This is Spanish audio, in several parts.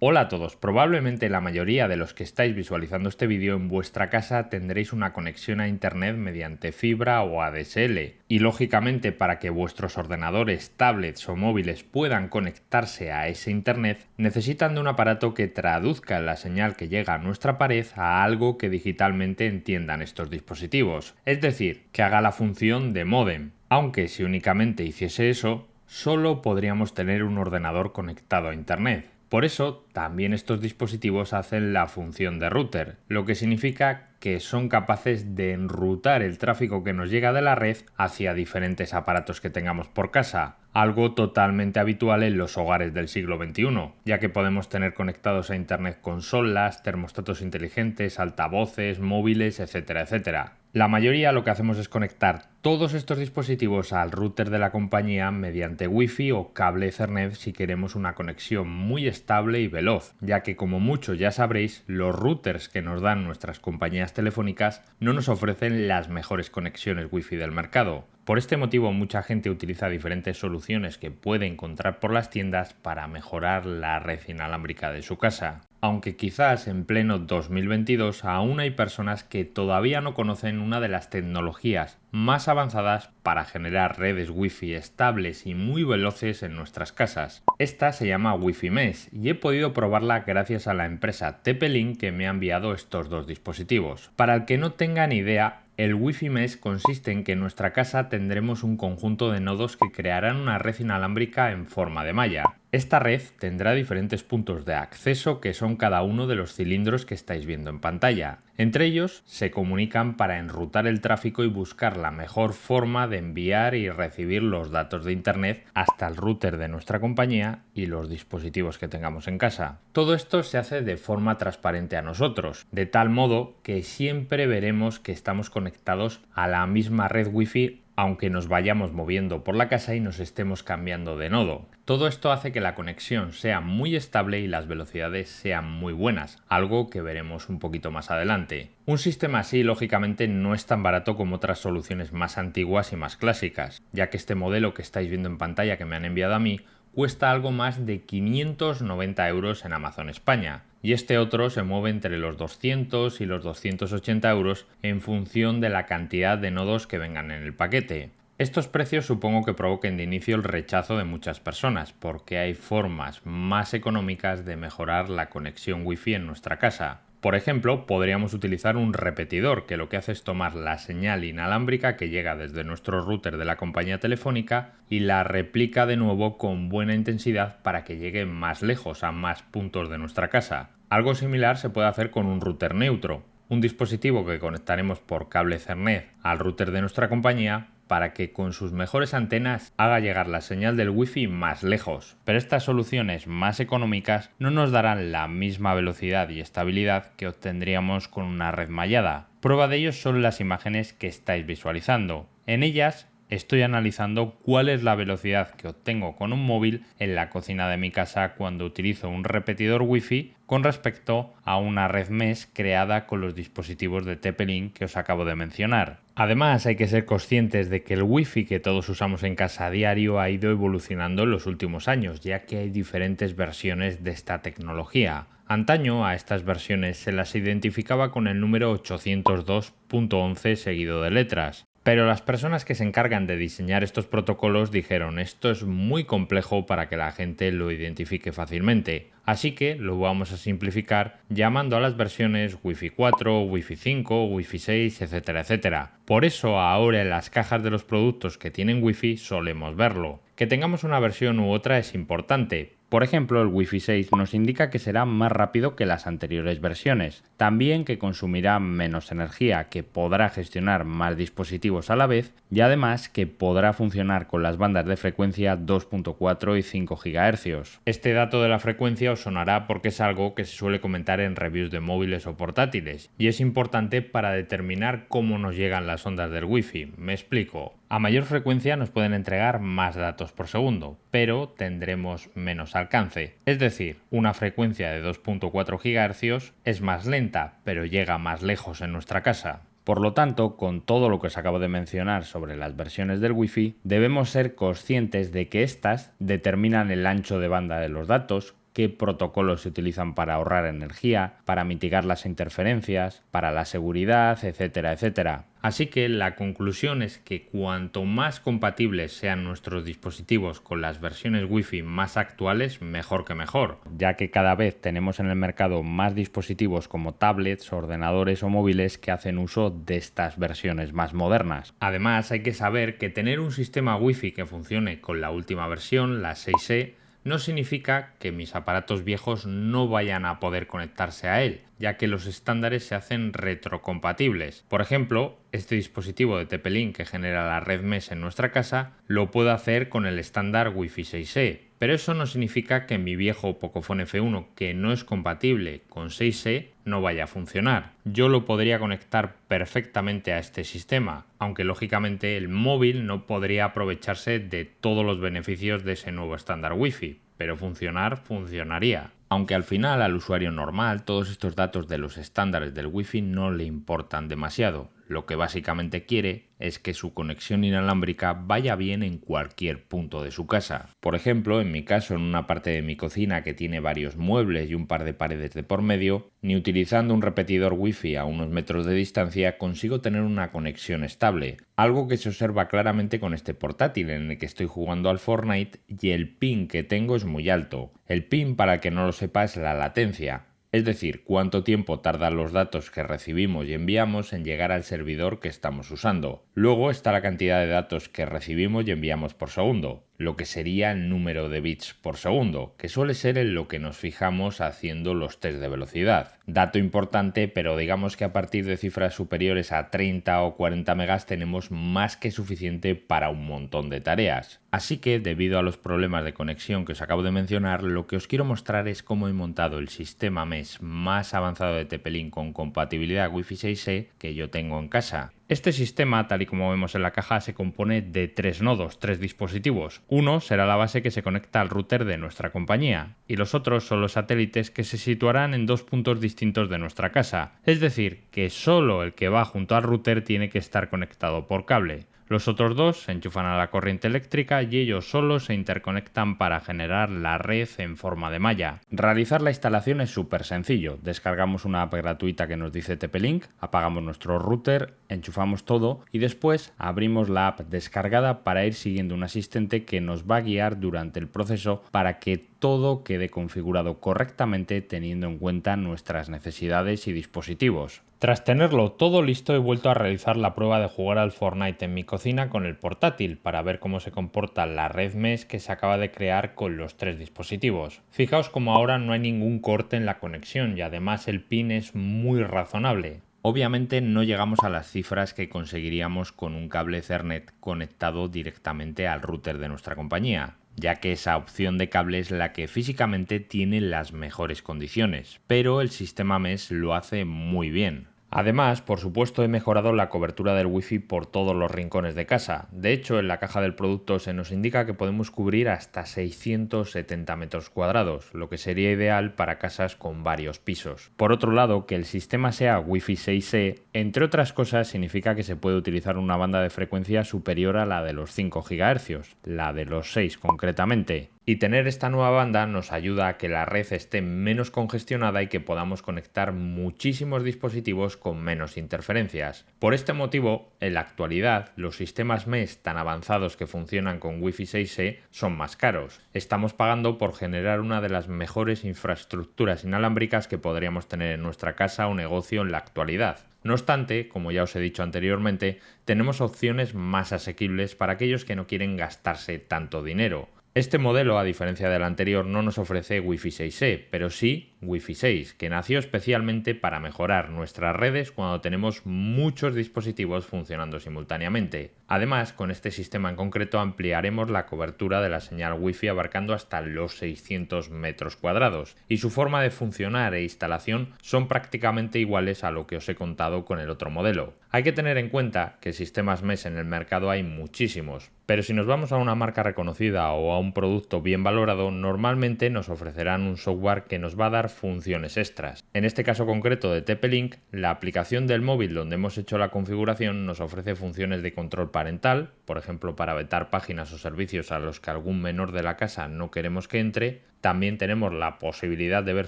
Hola a todos, probablemente la mayoría de los que estáis visualizando este vídeo en vuestra casa tendréis una conexión a internet mediante fibra o ADSL y lógicamente para que vuestros ordenadores, tablets o móviles puedan conectarse a ese internet necesitan de un aparato que traduzca la señal que llega a nuestra pared a algo que digitalmente entiendan estos dispositivos, es decir, que haga la función de módem, aunque si únicamente hiciese eso, solo podríamos tener un ordenador conectado a internet. Por eso, también estos dispositivos hacen la función de router, lo que significa que son capaces de enrutar el tráfico que nos llega de la red hacia diferentes aparatos que tengamos por casa, algo totalmente habitual en los hogares del siglo XXI, ya que podemos tener conectados a internet consolas, termostatos inteligentes, altavoces, móviles, etcétera, etcétera. La mayoría lo que hacemos es conectar todos estos dispositivos al router de la compañía mediante Wi-Fi o cable Ethernet si queremos una conexión muy estable y veloz, ya que como muchos ya sabréis, los routers que nos dan nuestras compañías telefónicas no nos ofrecen las mejores conexiones Wi-Fi del mercado. Por este motivo mucha gente utiliza diferentes soluciones que puede encontrar por las tiendas para mejorar la red inalámbrica de su casa. Aunque quizás en pleno 2022 aún hay personas que todavía no conocen una de las tecnologías más avanzadas para generar redes Wi-Fi estables y muy veloces en nuestras casas. Esta se llama Wi-Fi Mesh y he podido probarla gracias a la empresa TP-Link que me ha enviado estos dos dispositivos. Para el que no tenga ni idea, el Wi-Fi Mesh consiste en que en nuestra casa tendremos un conjunto de nodos que crearán una red inalámbrica en forma de malla. Esta red tendrá diferentes puntos de acceso que son cada uno de los cilindros que estáis viendo en pantalla. Entre ellos se comunican para enrutar el tráfico y buscar la mejor forma de enviar y recibir los datos de internet hasta el router de nuestra compañía y los dispositivos que tengamos en casa. Todo esto se hace de forma transparente a nosotros, de tal modo que siempre veremos que estamos conectados a la misma red Wi-Fi aunque nos vayamos moviendo por la casa y nos estemos cambiando de nodo. Todo esto hace que la conexión sea muy estable y las velocidades sean muy buenas, algo que veremos un poquito más adelante. Un sistema así, lógicamente, no es tan barato como otras soluciones más antiguas y más clásicas, ya que este modelo que estáis viendo en pantalla que me han enviado a mí cuesta algo más de 590 euros en Amazon España, y este otro se mueve entre los 200 y los 280 euros en función de la cantidad de nodos que vengan en el paquete. Estos precios supongo que provoquen de inicio el rechazo de muchas personas, porque hay formas más económicas de mejorar la conexión Wi-Fi en nuestra casa. Por ejemplo, podríamos utilizar un repetidor que lo que hace es tomar la señal inalámbrica que llega desde nuestro router de la compañía telefónica y la replica de nuevo con buena intensidad para que llegue más lejos, a más puntos de nuestra casa. Algo similar se puede hacer con un router neutro, un dispositivo que conectaremos por cable Ethernet al router de nuestra compañía para que con sus mejores antenas haga llegar la señal del Wi-Fi más lejos. Pero estas soluciones más económicas no nos darán la misma velocidad y estabilidad que obtendríamos con una red mallada. Prueba de ello son las imágenes que estáis visualizando. En ellas estoy analizando cuál es la velocidad que obtengo con un móvil en la cocina de mi casa cuando utilizo un repetidor Wi-Fi con respecto a una red mesh creada con los dispositivos de TP-Link que os acabo de mencionar. Además, hay que ser conscientes de que el Wi-Fi que todos usamos en casa a diario ha ido evolucionando en los últimos años, ya que hay diferentes versiones de esta tecnología. Antaño a estas versiones se las identificaba con el número 802.11 seguido de letras. Pero las personas que se encargan de diseñar estos protocolos dijeron esto es muy complejo para que la gente lo identifique fácilmente, así que lo vamos a simplificar llamando a las versiones Wi-Fi 4, Wi-Fi 5, Wi-Fi 6, etcétera, etcétera. Por eso ahora en las cajas de los productos que tienen Wi-Fi solemos verlo. Que tengamos una versión u otra es importante. Por ejemplo, el Wi-Fi 6 nos indica que será más rápido que las anteriores versiones, también que consumirá menos energía, que podrá gestionar más dispositivos a la vez y además que podrá funcionar con las bandas de frecuencia 2.4 y 5 GHz. Este dato de la frecuencia os sonará porque es algo que se suele comentar en reviews de móviles o portátiles y es importante para determinar cómo nos llegan las ondas del Wi-Fi. Me explico. A mayor frecuencia nos pueden entregar más datos por segundo, pero tendremos menos alcance. Es decir, una frecuencia de 2.4 GHz es más lenta, pero llega más lejos en nuestra casa. Por lo tanto, con todo lo que os acabo de mencionar sobre las versiones del Wi-Fi, debemos ser conscientes de que éstas determinan el ancho de banda de los datos, qué protocolos se utilizan para ahorrar energía, para mitigar las interferencias, para la seguridad, etcétera, etcétera. Así que la conclusión es que cuanto más compatibles sean nuestros dispositivos con las versiones Wi-Fi más actuales, mejor que mejor, ya que cada vez tenemos en el mercado más dispositivos como tablets, ordenadores o móviles que hacen uso de estas versiones más modernas. Además, hay que saber que tener un sistema Wi-Fi que funcione con la última versión, la 6E, no significa que mis aparatos viejos no vayan a poder conectarse a él, ya que los estándares se hacen retrocompatibles. Por ejemplo, este dispositivo de TP-Link que genera la red mesh en nuestra casa lo puedo hacer con el estándar Wi-Fi 6E, pero eso no significa que mi viejo Pocophone F1, que no es compatible con 6E, no vaya a funcionar. Yo lo podría conectar perfectamente a este sistema, aunque lógicamente el móvil no podría aprovecharse de todos los beneficios de ese nuevo estándar Wi-Fi, pero funcionaría. Aunque al final al usuario normal todos estos datos de los estándares del Wi-Fi no le importan demasiado. Lo que básicamente quiere es que su conexión inalámbrica vaya bien en cualquier punto de su casa. Por ejemplo, en mi caso, en una parte de mi cocina que tiene varios muebles y un par de paredes de por medio, ni utilizando un repetidor Wi-Fi a unos metros de distancia consigo tener una conexión estable. Algo que se observa claramente con este portátil en el que estoy jugando al Fortnite y el ping que tengo es muy alto. El ping, para el que no lo sepa, es la latencia. Es decir, cuánto tiempo tardan los datos que recibimos y enviamos en llegar al servidor que estamos usando. Luego está la cantidad de datos que recibimos y enviamos por segundo, lo que sería el número de bits por segundo, que suele ser en lo que nos fijamos haciendo los test de velocidad. Dato importante, pero digamos que a partir de cifras superiores a 30 o 40 megas tenemos más que suficiente para un montón de tareas. Así que, debido a los problemas de conexión que os acabo de mencionar, lo que os quiero mostrar es cómo he montado el sistema mesh más avanzado de TP-Link con compatibilidad Wi-Fi 6E que yo tengo en casa. Este sistema, tal y como vemos en la caja, se compone de 3 nodos, 3 dispositivos. Uno será la base que se conecta al router de nuestra compañía, y los otros son los satélites que se situarán en 2 puntos distintos de nuestra casa. Es decir, que solo el que va junto al router tiene que estar conectado por cable. Los otros dos se enchufan a la corriente eléctrica y ellos solos se interconectan para generar la red en forma de malla. Realizar la instalación es súper sencillo. Descargamos una app gratuita que nos dice TP-Link, apagamos nuestro router, enchufamos todo y después abrimos la app descargada para ir siguiendo un asistente que nos va a guiar durante el proceso para que todo quede configurado correctamente teniendo en cuenta nuestras necesidades y dispositivos. Tras tenerlo todo listo, he vuelto a realizar la prueba de jugar al Fortnite en mi cocina con el portátil para ver cómo se comporta la red mesh que se acaba de crear con los 3 dispositivos. Fijaos como ahora no hay ningún corte en la conexión y además el pin es muy razonable. Obviamente no llegamos a las cifras que conseguiríamos con un cable Ethernet conectado directamente al router de nuestra compañía, ya que esa opción de cable es la que físicamente tiene las mejores condiciones, pero el sistema mesh lo hace muy bien. Además, por supuesto, he mejorado la cobertura del Wi-Fi por todos los rincones de casa. De hecho, en la caja del producto se nos indica que podemos cubrir hasta 670 metros cuadrados, lo que sería ideal para casas con varios pisos. Por otro lado, que el sistema sea Wi-Fi 6E, entre otras cosas, significa que se puede utilizar una banda de frecuencia superior a la de los 5 GHz, la de los 6 concretamente. Y tener esta nueva banda nos ayuda a que la red esté menos congestionada y que podamos conectar muchísimos dispositivos con menos interferencias. Por este motivo, en la actualidad, los sistemas mesh tan avanzados que funcionan con Wi-Fi 6E son más caros. Estamos pagando por generar una de las mejores infraestructuras inalámbricas que podríamos tener en nuestra casa o negocio en la actualidad. No obstante, como ya os he dicho anteriormente, tenemos opciones más asequibles para aquellos que no quieren gastarse tanto dinero. Este modelo, a diferencia del anterior, no nos ofrece Wi-Fi 6E, pero sí Wi-Fi 6, que nació especialmente para mejorar nuestras redes cuando tenemos muchos dispositivos funcionando simultáneamente. Además, con este sistema en concreto ampliaremos la cobertura de la señal Wi-Fi abarcando hasta los 600 metros cuadrados, y su forma de funcionar e instalación son prácticamente iguales a lo que os he contado con el otro modelo. Hay que tener en cuenta que sistemas mesh en el mercado hay muchísimos, pero si nos vamos a una marca reconocida o a un producto bien valorado, normalmente nos ofrecerán un software que nos va a dar utilizar funciones extras. En este caso concreto de TP-Link, la aplicación del móvil donde hemos hecho la configuración nos ofrece funciones de control parental, por ejemplo para vetar páginas o servicios a los que algún menor de la casa no queremos que entre. También tenemos la posibilidad de ver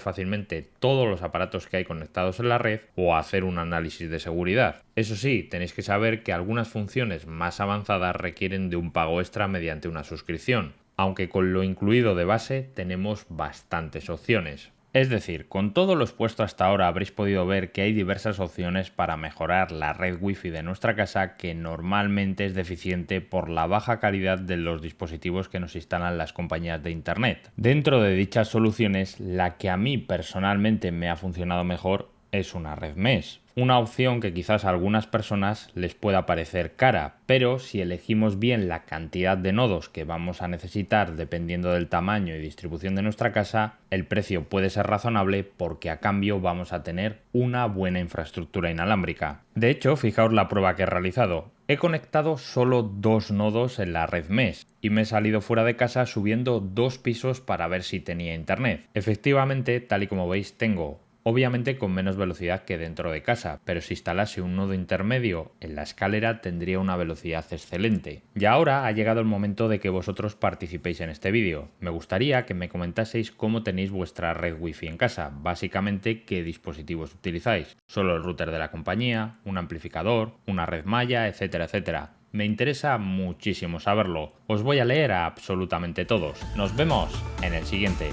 fácilmente todos los aparatos que hay conectados en la red o hacer un análisis de seguridad. Eso sí, tenéis que saber que algunas funciones más avanzadas requieren de un pago extra mediante una suscripción, aunque con lo incluido de base tenemos bastantes opciones. Es decir, con todo lo expuesto hasta ahora habréis podido ver que hay diversas opciones para mejorar la red Wi-Fi de nuestra casa que normalmente es deficiente por la baja calidad de los dispositivos que nos instalan las compañías de internet. Dentro de dichas soluciones, la que a mí personalmente me ha funcionado mejor es una red mesh. Una opción que quizás a algunas personas les pueda parecer cara, pero si elegimos bien la cantidad de nodos que vamos a necesitar dependiendo del tamaño y distribución de nuestra casa, el precio puede ser razonable porque a cambio vamos a tener una buena infraestructura inalámbrica. De hecho, fijaos la prueba que he realizado. He conectado solo 2 nodos en la red mesh y me he salido fuera de casa subiendo 2 pisos para ver si tenía internet. Efectivamente, tal y como veis, tengo obviamente con menos velocidad que dentro de casa, pero si instalase un nodo intermedio en la escalera tendría una velocidad excelente. Y ahora ha llegado el momento de que vosotros participéis en este vídeo. Me gustaría que me comentaseis cómo tenéis vuestra red Wi-Fi en casa, básicamente qué dispositivos utilizáis. ¿Solo el router de la compañía, un amplificador, una red Maya, etcétera, etcétera? Me interesa muchísimo saberlo. Os voy a leer a absolutamente todos. Nos vemos en el siguiente.